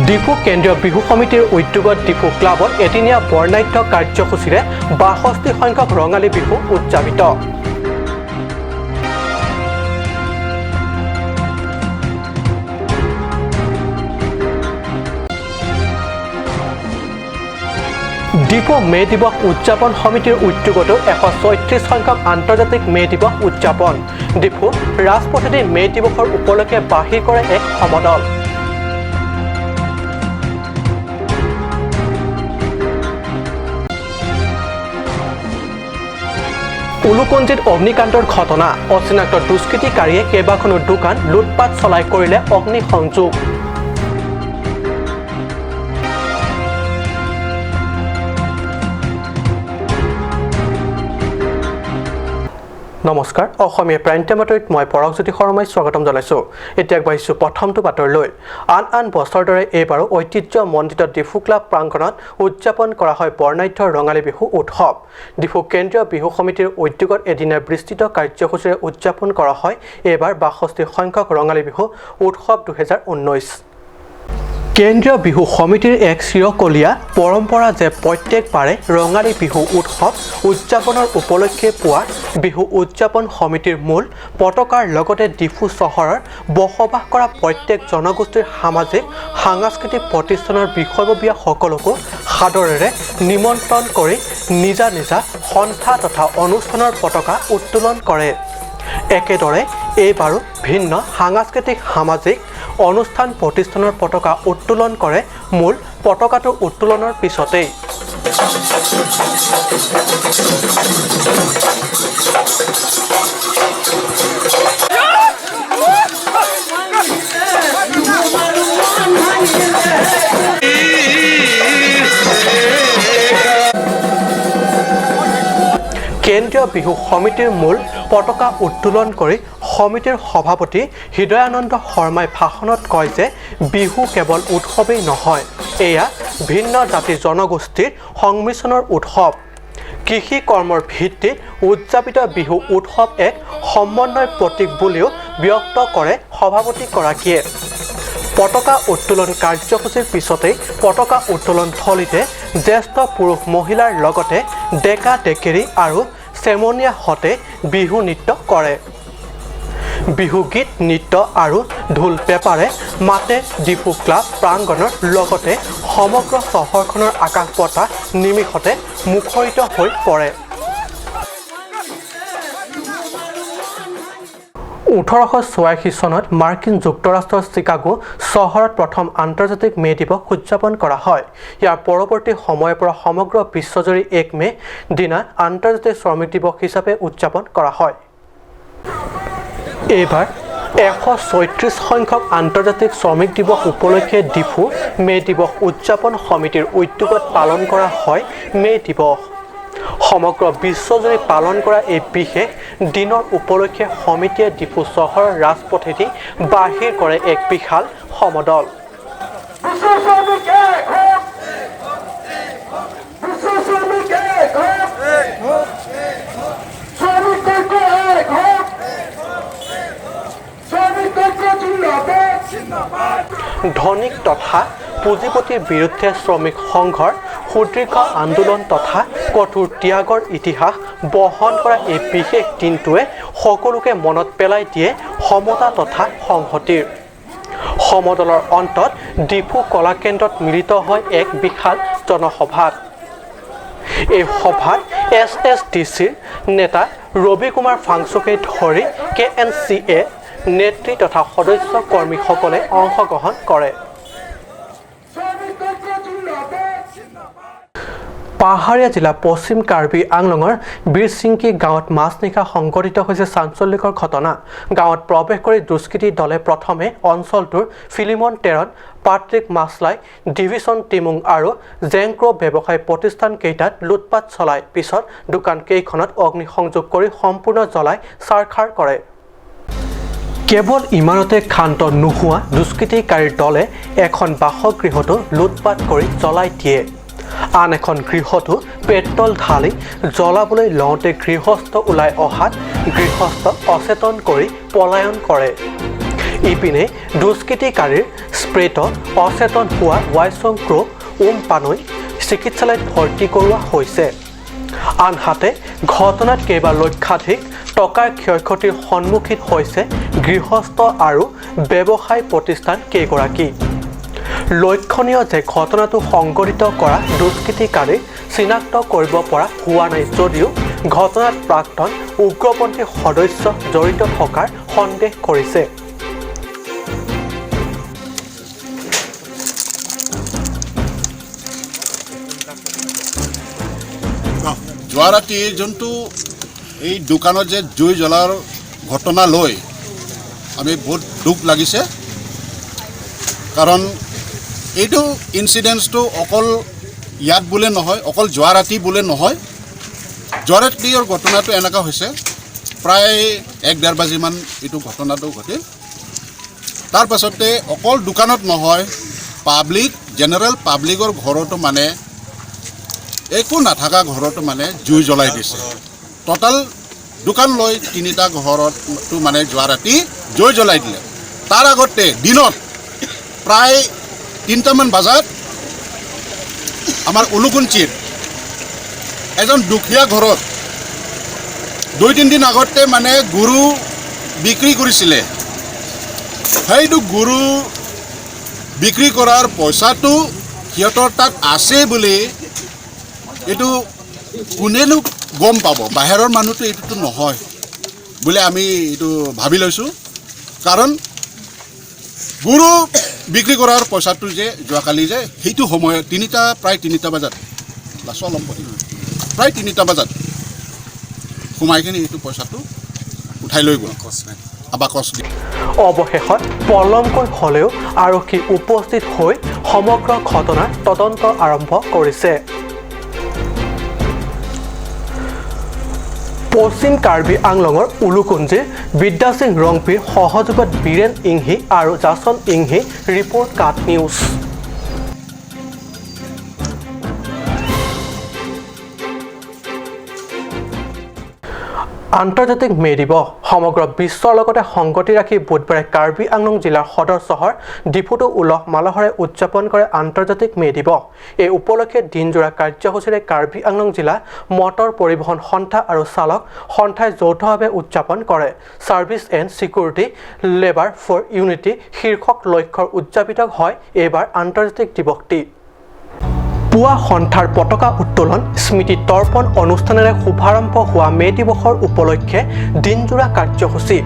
ডিফু কেন্দ্ৰীয় বিহু সমিতিৰ উদ্যোগত ডিফু ক্লাবত এদিনীয়া বৰ্ণাঢ্য কাৰ্যসূচীৰে ৬২ সংখ্যক ৰঙালী বিহু উদযাপিত। ডিফু মে দিৱস উদযাপন সমিতিৰ উদ্যোগতো ১৩৬ সংখ্যক আন্তৰ্জাতিক মে দিৱস উদযাপন। ডিফু ৰাজপথেদি মে দিৱসৰ উপলক্ষে বাহিৰ কৰে এক সমদল। উলুকঞ্জিত অগ্নিকাণ্ডৰ ঘটনা, অচিনাক্ত দুষ্কৃতিকাৰীয়ে কেইবাখনো দোকান লুটপাট চলাই কৰিলে অগ্নিসংযোগ। নমস্কাৰ, অসমীয়া প্ৰাইম টাইম বাতৰিত মই পৰকজ্যোতি শৰ্মাই স্বাগতম জনাইছোঁ। এতিয়া আগবাঢ়িছোঁ প্ৰথমটো বাতৰিলৈ। আন বছৰৰ দৰে এইবাৰো ঐতিহ্যমণ্ডিত ডিফু ক্লাব প্ৰাংগণত উদযাপন কৰা হয় বৰ্ণাঢ্য ৰঙালী বিহু উৎসৱ। ডিফু কেন্দ্ৰীয় বিহু সমিতিৰ উদ্যোগত এদিনীয়া বিস্তৃত কাৰ্যসূচীৰে উদযাপন কৰা হয় এইবাৰ ৬২ সংখ্যক ৰঙালী বিহু উৎসৱ ২০১৯। কেন্দ্ৰীয় বিহু সমিতিৰ এক চিৰকলীয়া পৰম্পৰা যে প্ৰত্যেকবাৰে ৰঙালী বিহু উৎসৱ উদযাপনৰ উপলক্ষে পোৱা বিহু উদযাপন সমিতিৰ মূল পতাকাৰ লগতে ডিফু চহৰৰ বসবাস কৰা প্ৰত্যেক জনগোষ্ঠীৰ সামাজিক সাংস্কৃতিক প্ৰতিষ্ঠানৰ বিষয়ববীয়া সকলকো সাদৰেৰে নিমন্ত্ৰণ কৰি নিজা নিজা সন্থা তথা অনুষ্ঠানৰ পতাকা উত্তোলন কৰে। একেদৰে এইবাৰো ভিন্ন সাংস্কৃতিক সামাজিক অনুষ্ঠান প্ৰতিষ্ঠানৰ পতাকা উত্তোলন কৰে মূল পতাকাটোৰ উত্তোলনৰ পিছতেই। কেন্দ্ৰীয় বিহু সমিতিৰ মূল পতাকা উত্তোলন কৰি সমিতিৰ সভাপতি হৃদয়ানন্দ শৰ্মাই ভাষণত কয় যে বিহু কেৱল উৎসৱেই নহয়, এয়া ভিন্ন জাতি জনগোষ্ঠীৰ সংমিশ্ৰণৰ উৎসৱ। কৃষি কৰ্মৰ ভিত্তিত উদযাপিত বিহু উৎসৱ এক সমন্বয় প্ৰতীক বুলিও ব্যক্ত কৰে সভাপতিগৰাকীয়ে। পতাকা উত্তোলন কাৰ্যসূচীৰ পিছতেই পতাকা উত্তোলন থলীতে জ্যেষ্ঠ পুৰুষ মহিলাৰ লগতে ডেকা ডেকেৰী আৰু চেমনীয়াহঁতে বিহু নৃত্য কৰে। বিহু গীত নৃত্য আৰু ঢোল পেঁপাৰে মাতে ডিফু ক্লাব প্ৰাংগণৰ লগতে সমগ্ৰ চহৰখনৰ আকাশ বতাহ নিমিষতে মুখৰিত হৈ পৰে। ১৮৮৬ চনত মাৰ্কিন যুক্তৰাষ্ট্ৰৰ চিকাগো চহৰত প্ৰথম আন্তৰ্জাতিক মে দিৱস উদযাপন কৰা হয়। ইয়াৰ পৰৱৰ্তী সময়ৰ পৰা সমগ্ৰ বিশ্বজুৰি ১ মে দিনা আন্তৰ্জাতিক শ্ৰমিক দিৱস হিচাপে উদযাপন কৰা হয়। এইবাৰ ১৩৬ সংখ্যক আন্তৰ্জাতিক শ্ৰমিক দিৱস উপলক্ষে ডিফু মে দিৱস উদযাপন সমিতিৰ উদ্যোগত পালন কৰা হয় মে দিৱস। সমগ্ৰ বিশ্বজুৰি পালন কৰা এই বিশেষ দিনৰ উপলক্ষে সমিতিয়ে ডিফু চহৰৰ ৰাজপথেদি বাহিৰ কৰে এক বিশাল সমদল। ধনিক তথা পুঁজিপতিৰ বিৰুদ্ধে শ্ৰমিক সংঘৰ সুদীৰ্ঘ আন্দোলন তথা কঠোৰ ত্যাগৰ ইতিহাস বহন কৰা এই বিশেষ দিনটোৱে সকলোকে মনত পেলাই দিয়ে সমতা তথা সংহতিৰ। সমদলৰ অন্তত ডিফু কলাকেন্দ্ৰত মিলিত হয় এক বিশাল জনসভাত। এই সভাত SSDCৰ নেতা ৰবি কুমাৰ ফাংচুকে ধৰি KNCA নেত্ৰী তথা সদস্য কৰ্মীসকলে অংশগ্ৰহণ কৰে। পাহাৰীয়া জিলা পশ্চিম কাৰ্বি আংলঙৰ বীৰচিংকি গাঁৱত মাজনিশা সংঘটিত হৈছে চাঞ্চল্যকৰ ঘটনা। গাঁৱত প্ৰৱেশ কৰি দুষ্কৃতী দলে প্ৰথমে অঞ্চলটোৰ ফিলিমন টেৰণ, পাট্ৰিক মাছলাই, ডিভিছন টিমুং আৰু জেংক্ৰ ব্যৱসায় প্ৰতিষ্ঠান কেইটাত লুটপাট চলাই পিছত দোকান কেইখনত অগ্নিসংযোগ কৰি সম্পূৰ্ণ জ্বলাই ছাৰখাৰ কৰে। কেৱল ইমানতে ক্ষান্ত নোহোৱা দুষ্কৃতিকাৰীৰ দলে এখন বাসগৃহতো লুটপাট কৰি জ্বলাই দিয়ে। আন এখন গৃহতো পেট্ৰল ঢালি জ্বলাবলৈ লওঁতে গৃহস্থ ওলাই অহাত গৃহস্থ অচেতন কৰি পলায়ন কৰে। ইপিনে দুষ্কৃতিকাৰীৰ স্প্ৰেত অচেতন হোৱা ৱাইচং ক্ৰ পানৈ চিকিৎসালয়ত ভৰ্তি কৰোৱা হৈছে। আনহাতে ঘটনাত কেইবা লক্ষাধিক টকাৰ ক্ষয়ক্ষতিৰ সন্মুখীন হৈছে গৃহস্থ আৰু ব্যৱসায় প্ৰতিষ্ঠান কেইগৰাকী। লক্ষণীয় যে ঘটনাটো সংঘটিত কৰা দুষ্কৃতিকাৰীক চিনাক্ত কৰিব পৰা হোৱা নাই যদিও ঘটনাত প্ৰাক্তন উগ্ৰপন্থী সদস্য জড়িত থকাৰ সন্দেহ কৰিছে। যোৱা ৰাতি যোনটো এই দোকানত যে জুই জ্বলাৰ ঘটনা লৈ আমি বহুত দুখ লাগিছে, কাৰণ এইটো ইনচিডেন্টছটো অকল ইয়াত বোলে নহয়, অকল যোৱা ৰাতি বোলে নহয়। যোৱা ৰাতিৰ ঘটনাটো এনেকুৱা হৈছে, প্ৰায় 1-1.5 বাজিমান এইটো ঘটনাটো ঘটিল। তাৰ পাছতে অকল দোকানত নহয়, পাব্লিক জেনেৰেল পাব্লিকৰ ঘৰতো মানে একো নাথাকা ঘৰতো মানে জুই জ্বলাই দিছে। টোটাল দোকান লৈ 3টা ঘৰতো মানে যোৱা ৰাতি জুই জ্বলাই দিলে। তাৰ আগতে দিনত প্ৰায় 3টামান বজাত আমাৰ উলুকুঞ্চিত এজন দুখীয়া ঘৰত 2-3 দিন আগতে মানে গৰু বিক্ৰী কৰিছিলে। সেইটো গৰু বিক্ৰী কৰাৰ পইচাটো সিহঁতৰ তাত আছে বুলি এইটো কোনেনো গম পাব, বাহিৰৰ মানুহটো এইটোতো নহয় বুলি আমি এইটো ভাবি লৈছোঁ। কাৰণ গৰু বিক্ৰী কৰাৰ পইচাটো যে যোৱাকালি যে সেইটো সময়ত প্ৰায় 3টা বজাত প্ৰায় 3টা বজাত সোমাই কিনি এইটো পইচাটো উঠাই লৈ গ'ল আবাকচ দি। অৱশেষত পলমকৈ হ'লেও আৰক্ষী উপস্থিত হৈ সমগ্ৰ ঘটনাৰ তদন্ত আৰম্ভ কৰিছে। পশ্চিম কাৰ্বি আংলঙৰ উলুকুঞ্জিৰ বিদ্যা সিং ৰংপিৰ সহযোগত বীৰেন ইংহি আৰু জাচন ইংহি ৰিপৰ্ট কাট নিউজ। আন্তৰ্জাতিক মে দিৱস সমগ্ৰ বিশ্বৰ লগতে সংগতি ৰাখি বুধবাৰে কাৰ্বি আংলং জিলাৰ সদৰ চহৰ ডিফুটো উলহ মালহেৰে উদযাপন কৰে আন্তৰ্জাতিক মে দিৱস। এই উপলক্ষে দিনজোৰা কাৰ্যসূচীৰে কাৰ্বি আংলং জিলা মটৰ পৰিবহণ সন্থা আৰু চালক সন্থাই যৌথভাৱে উদযাপন কৰে। Service and security labour for unity শীৰ্ষক লক্ষ্যৰ উদযাপিত হয় এইবাৰ আন্তৰ্জাতিক দিৱসটি। পুৱা সন্থাৰ পতাকা উত্তোলন স্মৃতি তৰ্পণ অনুষ্ঠানেৰে শুভাৰম্ভ হোৱা মে দিৱসৰ উপলক্ষে দিনজোৰা কাৰ্যসূচী।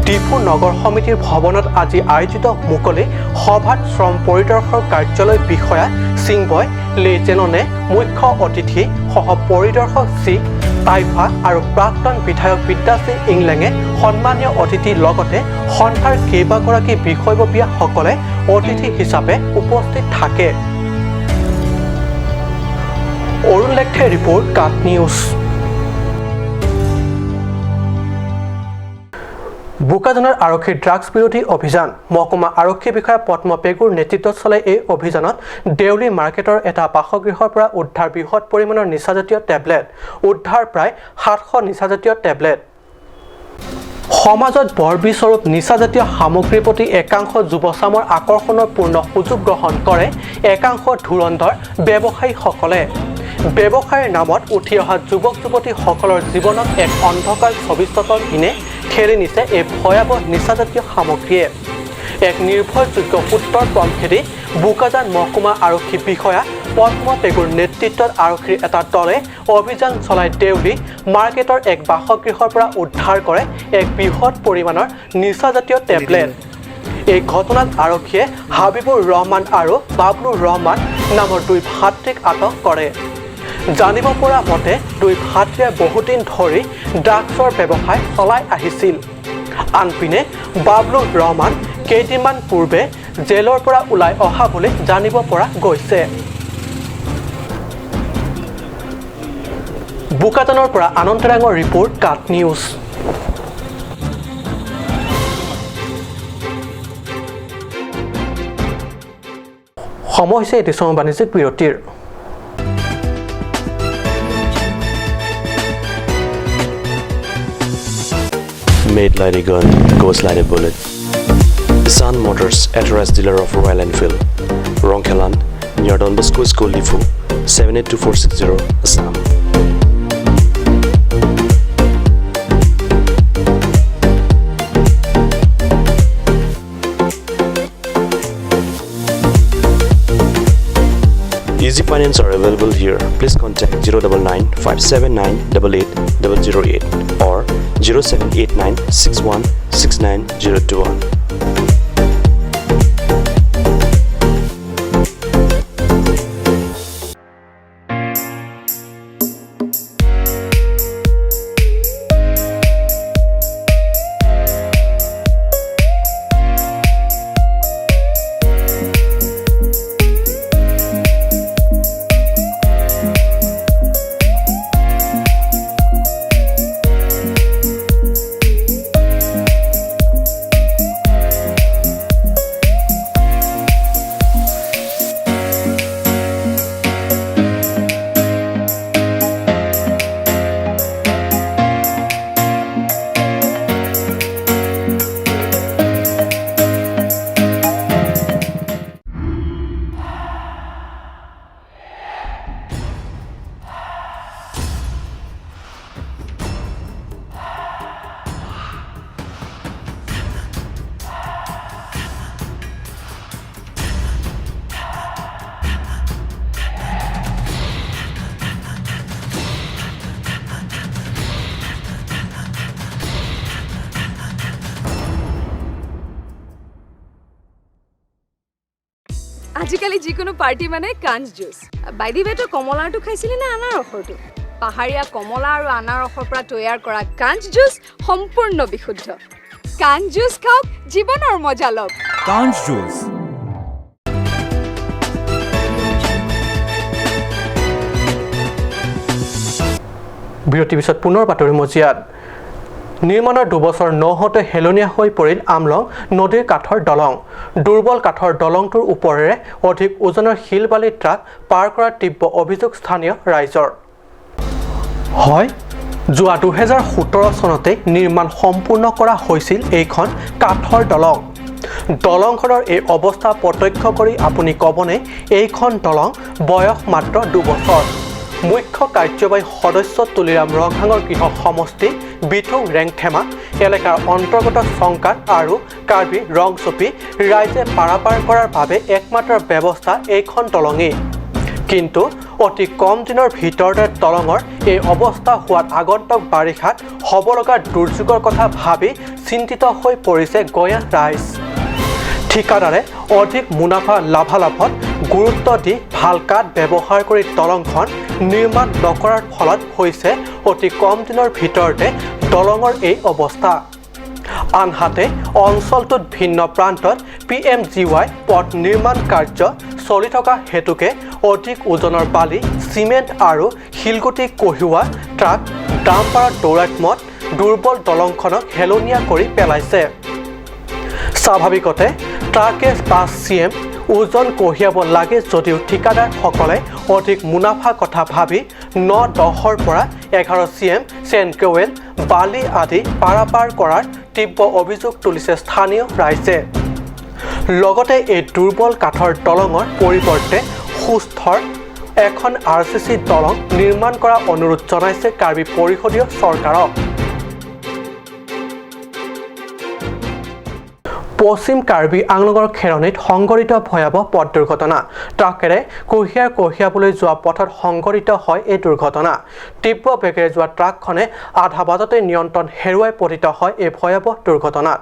ডিফু নগৰ সমিতিৰ ভৱনত আজি আয়োজিত মুকলি সভাত শ্ৰম পৰিদৰ্শক কাৰ্যালয় বিষয়া সিংবয় লেজেননে মুখ্য অতিথি সহ পৰিদৰ্শক চি টাইফা আৰু প্ৰাক্তন বিধায়ক বিদ্যা সিং ইংলেঙে সন্মানীয় অতিথিৰ লগতে সন্থাৰ কেইবাগৰাকী বিষয়ববীয়াসকলে অতিথি হিচাপে উপস্থিত থাকে। অৰুণ লেখে ৰিপৰ্ট কাট নিউজ। বোকাজানৰ আৰক্ষীৰ ড্ৰাগছ বিৰোধী অভিযান। মহকুমা আৰক্ষী বিষয়া পদ্ম পেগুৰ নেতৃত্বত চলে এই অভিযানত দেউলী মাৰ্কেটৰ এটা বাসগৃহৰ পৰা উদ্ধাৰ বৃহৎ পৰিমাণৰ নিচাজাতীয় টেবলেট। উদ্ধাৰ প্ৰায় 700 নিচাজাতীয় টেবলেট। সমাজত বৰবিস্বৰূপ নিচাজাতীয় সামগ্ৰীৰ প্ৰতি একাংশ যুৱচামৰ আকৰ্ষণৰ পূৰ্ণ সুযোগ গ্ৰহণ কৰে একাংশ ধুৰন্ধৰ ব্যৱসায়ীসকলে। ব্যৱসায়ৰ নামত উঠি অহা যুৱক যুৱতীসকলৰ জীৱনত এক অন্ধকাৰ ভৱিষ্যতৰ পিনে ঠেলি নিছে এই ভয়াৱহ নিচাজাতীয় সামগ্ৰীয়ে। এক নিৰ্ভৰযোগ্য সূত্ৰৰ পম খেদি বোকাজান মহকুমা আৰক্ষী বিষয়া পদ্ম পেগুৰ নেতৃত্বত আৰক্ষীৰ এটা দলে অভিযান চলাই দেউলী মাৰ্কেটৰ এক বাসগৃহৰ পৰা উদ্ধাৰ কৰে এক বৃহৎ পৰিমাণৰ নিচাজাতীয় টেবলেট। এই ঘটনাত আৰক্ষীয়ে হাবিবুৰ ৰহমান আৰু বাবলুৰ ৰহমান নামৰ 2 ভাতৃক আটক কৰে। জানিব পৰা মতে 2 ভাতৃয়ে বহুদিন ধৰি ড্ৰাগছৰ ব্যৱসায় চলাই আহিছিল। আনপিনে বাবলুৰ ৰহমান কেইদিনমান পূৰ্বে জেলৰ পৰা ওলাই অহা বুলি জানিব পৰা গৈছে। বোকাজানৰ পৰা আনন্দৰাঙৰ ৰিপৰ্ট কাট নিউজ। সময় হৈছে এটি সময় বাণিজ্যিক বিৰতিৰ। Made like a gun, goes like a bullet. Kisan Motors, authorized dealer of Royal Enfield, Rongkhelan, near Don Bosco School Depot, 782460, Assam. Easy finance are available here. Please contact 099 579 88008 or 0789 61 69021. আজিকালি যিকোনো party মানে কাঞ্চ juice by the ৱে তো কমলাটো খাইছিলি না আনাৰসৰটো পাহাৰীয়া কমলা আৰু আনাৰসৰ পৰা তৈয়াৰ কৰা কাঞ্চ জুচ সম্পূৰ্ণ বিশুদ্ধ কাঞ্চ জুচ খাওক জীৱনৰ মজা লওক কাঞ্চ জুচ বিৰতিৰ পিছত পুনৰ বাতৰি মজিয়াত নিৰ্মাণৰ দুবছৰ নহওঁতে হেলনীয়া হৈ পৰিল আমলং নদীৰ কাঠৰ দলং দুৰ্বল কাঠৰ দলংটোৰ ওপৰেৰে অধিক ওজনৰ শিল বালি ট্ৰাক পাৰ কৰাৰ তীব্ৰ অভিযোগ স্থানীয় ৰাইজৰ হয় যোৱা 2017 চনতে নিৰ্মাণ সম্পূৰ্ণ কৰা হৈছিল এইখন কাঠৰ দলং দলংখনৰ এই অৱস্থা প্ৰত্যক্ষ কৰি আপুনি ক'বনে এইখন দলং বয়স মাত্ৰ 2 বছৰ মুখ্য কাৰ্যবাহী সদস্য তুলিৰাম ৰংহাঙৰ গৃহ সমষ্টি বিথুং ৰেংথেমা এলেকাৰ অন্তৰ্গত চংকাত আৰু কাৰ্বি ৰংচুপি ৰাইজে পাৰাপাৰ কৰাৰ বাবে একমাত্ৰ ব্যৱস্থা এইখন দলঙেই কিন্তু অতি কম দিনৰ ভিতৰতে দলঙৰ এই অৱস্থা হোৱাত আগন্তুক বাৰিষাত হ'ব লগা দুৰ্যোগৰ কথা ভাবি চিন্তিত হৈ পৰিছে গঞা ৰাইজ ঠিকাদাৰে অধিক মুনাফা লাভালাভত গুৰুত্ব দি ভাল কাঠ ব্যৱহাৰ কৰি দলংখন নিৰ্মাণ নকৰাৰ ফলত হৈছে অতি কম দিনৰ ভিতৰতে দলঙৰ এই অৱস্থা আনহাতে অঞ্চলটোত ভিন্ন প্ৰান্তত PMGY পথ নিৰ্মাণ কাৰ্য চলি থকা হেতুকে অধিক ওজনৰ বালি চিমেণ্ট আৰু শিলগুটি কঢ়িওৱা ট্ৰাক ডাম্পাৰৰ দৌৰাত্মত দুৰ্বল দলংখনক হেলনীয়া কৰি পেলাইছে স্বাভাৱিকতে ট্ৰাকে 5 CM ওজন কঢ়িয়াব লাগে যদিও ঠিকাদাৰসকলে অধিক মুনাফা কথা ভাবি 9-10ৰ পৰা 11 CM চেনকেৱেল বালি আদি পাৰাপাৰ কৰাৰ তীব্ৰ অভিযোগ তুলিছে স্থানীয় ৰাইজে লগতে এই দুৰ্বল কাঠৰ দলঙৰ পৰিৱৰ্তে সুস্থৰ এখন RCC দলং নিৰ্মাণ কৰা অনুৰোধ জনাইছে কাৰ্বি পৰিষদীয় চৰকাৰক পশ্চিম কাৰ্বি আংলঙৰ খেৰণিত সংঘটিত ভয়াৱহ পথ দুৰ্ঘটনা ট্ৰাকেৰে কঢ়িয়াবলৈ যোৱা পথত সংঘটিত হয় এই দুৰ্ঘটনা তীব্ৰ বেগেৰে যোৱা ট্ৰাকখনে আধা বাটতে নিয়ন্ত্ৰণ হেৰুৱাই পতিত হয় এই ভয়াৱহ দুৰ্ঘটনাত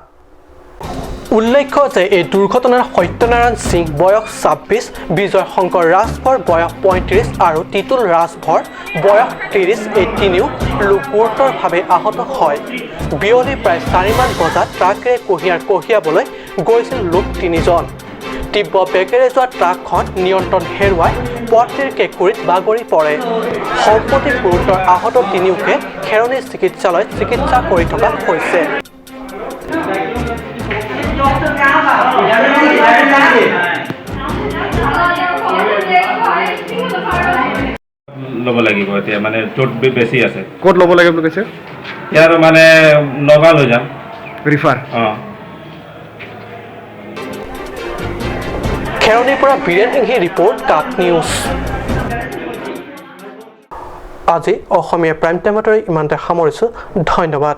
উল্লেখ্য যে এই দুৰ্ঘটনাৰ সত্যনাৰায়ণ সিং বয়স 26 বিজয় শংকৰ ৰাজভৰ বয়স 35 আৰু তিতুল ৰাজভৰ বয়স 30 এই তিনিও লোক গুৰুতৰভাৱে আহত হয় বিয়লি প্ৰায় 4 মান বজাত ট্ৰাকেৰে কঢ়িয়াবলৈ গৈছিল লোক 3জন তীব্ৰ বেগেৰে যোৱা ট্ৰাকখন নিয়ন্ত্ৰণ হেৰুৱাই পথটিৰ কেঁকুৰিত বাগৰি পৰে সম্প্ৰতি গুৰুতৰ আহত তিনিওকে খেৰণি চিকিৎসালয়ত চিকিৎসা কৰি থকা হৈছে ল'ব লাগিব এতিয়া মানে চোট বেছি আছে ক'ত ল'ব লাগে বুলি কৈছে ইয়াৰ মানে নগাঁও লৈ যাম ৰিফাৰ খেৰণিৰ পৰা বীৰেন সিংহী ৰিপৰ্ট কাক নিউজ আজি অসমীয়া প্ৰাইম টাইমত ইমানতে সামৰিছোঁ ধন্যবাদ